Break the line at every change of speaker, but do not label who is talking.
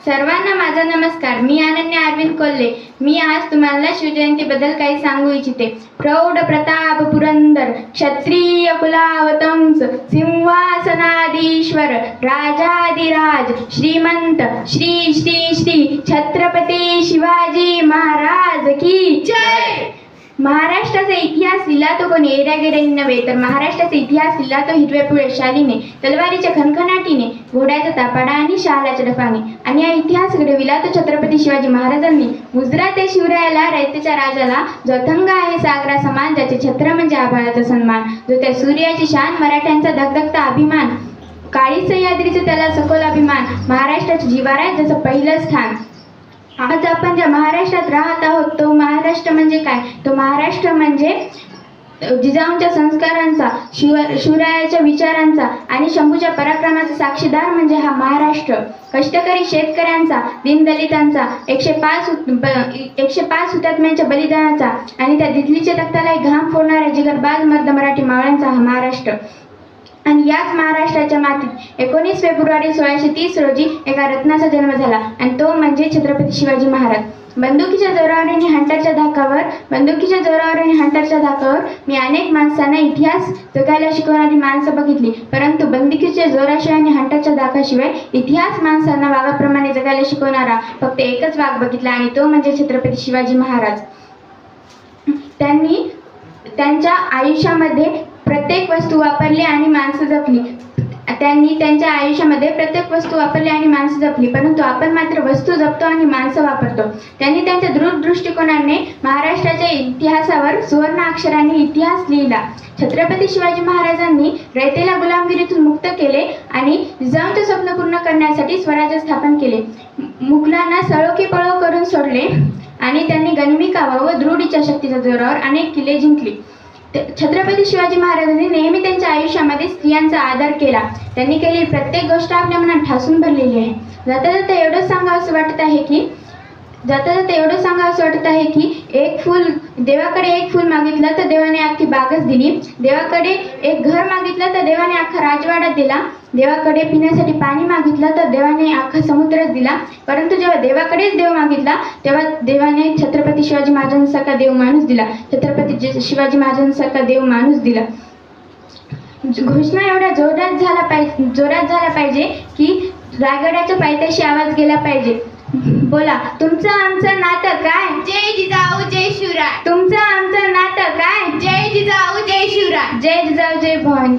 सर्वांना माझा नमस्कार. मी अनन्या अरविंद कोल्हे. मी आज तुम्हाला शिवजयंतीबद्दल काही सांगू इच्छिते. प्रौढ प्रताप पुरंदर क्षत्रिय कुलावतंस सिंहासनाधीश्वर राजाधिराज श्रीमंत श्री श्री श्री छत्रपती शिवाजी महाराज की जय. महाराष्ट्राचा इतिहास लिहिला तो कोणी एऱ्यागेऱ्याने नव्हे, तर महाराष्ट्राचा इतिहास लिहिला तो हिरव्या पिवळ्या शालीने, तलवारीच्या खणखणाटीने, घोड्याचा तापाडा आणि शालाच्या डफाने. आणि हा इतिहास घडविला तो छत्रपती शिवाजी महाराजांनी. मुजरा ते शिवरायाला, रयतेच्या राजाला, जो अथंग आहे सागरा समान, ज्याचे छत्र म्हणजे आभाळाचा सन्मान, जो त्या सूर्याची शान, मराठ्यांचा धगधगता अभिमान, काळी सह्याद्रीचे त्याला सखोल अभिमान, महाराष्ट्राचे जिव्हार ज्याचं पहिलं स्थान. आज आपण ज्या महाराष्ट्रात राहत आहोत तो महाराष्ट्र म्हणजे काय? तो महाराष्ट्र म्हणजे जिजाऊंच्या संस्कारांचा, शिवरायाच्या विचारांचा आणि शंभूच्या पराक्रमाचा साक्षीदार म्हणजे हा महाराष्ट्र. कष्टकरी शेतकऱ्यांचा, दीनदलितांचा, 105 हुतात्म्यांच्या बलिदानाचा आणि त्या दिल्लीच्या तख्ताला घाम फोडणाऱ्या जिगरबाज मर्द मराठी मावळ्यांचा हा महाराष्ट्र. आणि याच महाराष्ट्राच्या मातीत 19 फेब्रुवारी 1630 रोजी एका रत्नाचा जन्म झाला आणि तो म्हणजे छत्रपती शिवाजी महाराज. बंदुकीच्या जोरावर आणि हंटरच्या धाकावर मी अनेक माणसांना इतिहास जगायला शिकवणारी माणसं बघितली, परंतु बंदुकीच्या जोराशिवाय आणि हंटरच्या धाकाशिवाय इतिहास माणसांना वाघाप्रमाणे जगायला शिकवणारा फक्त एकच वाघ बघितला आणि तो म्हणजे छत्रपती शिवाजी महाराज. त्यांनी त्यांच्या आयुष्यामध्ये प्रत्येक वस्तू वापरली आणि माणसं जपली. परंतु आपण मात्र वस्तू जपतो आणि माणसं वापरतो. त्यांनी त्यांच्या दूरदृष्टिकोनाने महाराष्ट्राच्या इतिहासावर सुवर्ण अक्षरांनी इतिहास लिहिला. छत्रपती शिवाजी महाराजांनी रयतेला गुलामगिरीतून मुक्त केले आणि जिजाऊंचे स्वप्न पूर्ण करण्यासाठी स्वराज्य स्थापन केले. मुघलांना सळो की पळो करून सोडले आणि त्यांनी गनिमी कावा व दृढ इच्छाशक्तीच्या जोरावर अनेक किल्ले जिंकले. छत्रपती शिवाजी महाराजांनी नेहमी त्यांच्या आयुष्यामध्ये स्त्रियांचा आदर केला. त्यांनी केलेली प्रत्येक गोष्ट आपल्या मनात ठासून भरलेली आहे. जाता जाता एवढंच सांगावंसं वाटत आहे की देवाकडे एक फूल मागितलं तर देवाने अख्खी बागच दिली. देवाकडे एक घर मागितलं तर देवाने अख्खा राजवाडा दिला. देवाकडे पिण्यासाठी पाणी मागितलं तर देवाने अख्खा समुद्रच दिला. परंतु जेव्हा देवाकडेच देव मागितला तेव्हा देवाने छत्रपती शिवाजी महाराजांसारखा देव माणूस दिला. घोषणा एवढ्या जोरात झाला पाहिजे की रायगडाच्या पायथ्याशी आवाज गेला पाहिजे. बोला, तुमचं आमचं नातं काय?
जय जिजाऊ जय शिवराय.
तुमचं आमचं नातं काय?
जय जिजाऊ जय शिवराय.
जय जिजाऊ जय भवानी.